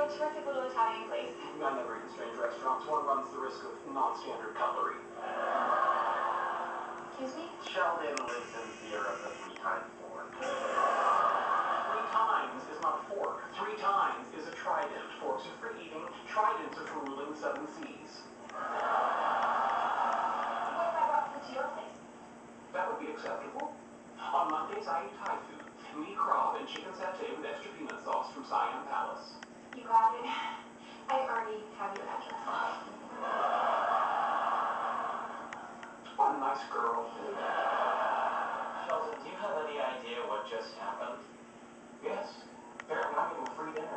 terrific little Italian place. I never eat in strange restaurants. One runs the risk of non-standard cutlery. Excuse me? Sheldon lives in fear of the 3-time fork. 3 times is not a fork. 3 times is a trident. Forks are for eating. Tridents are for ruling the 7 seas. What if I brought food to your place? That would be acceptable. On Mondays, I eat Thai food. Meat crab and chicken satay with extra peanut sauce from Siam Palace. You got it. I already have your address. What a nice girl. Sheldon, do you have any idea what just happened? Yes. Apparently I'm getting free dinner.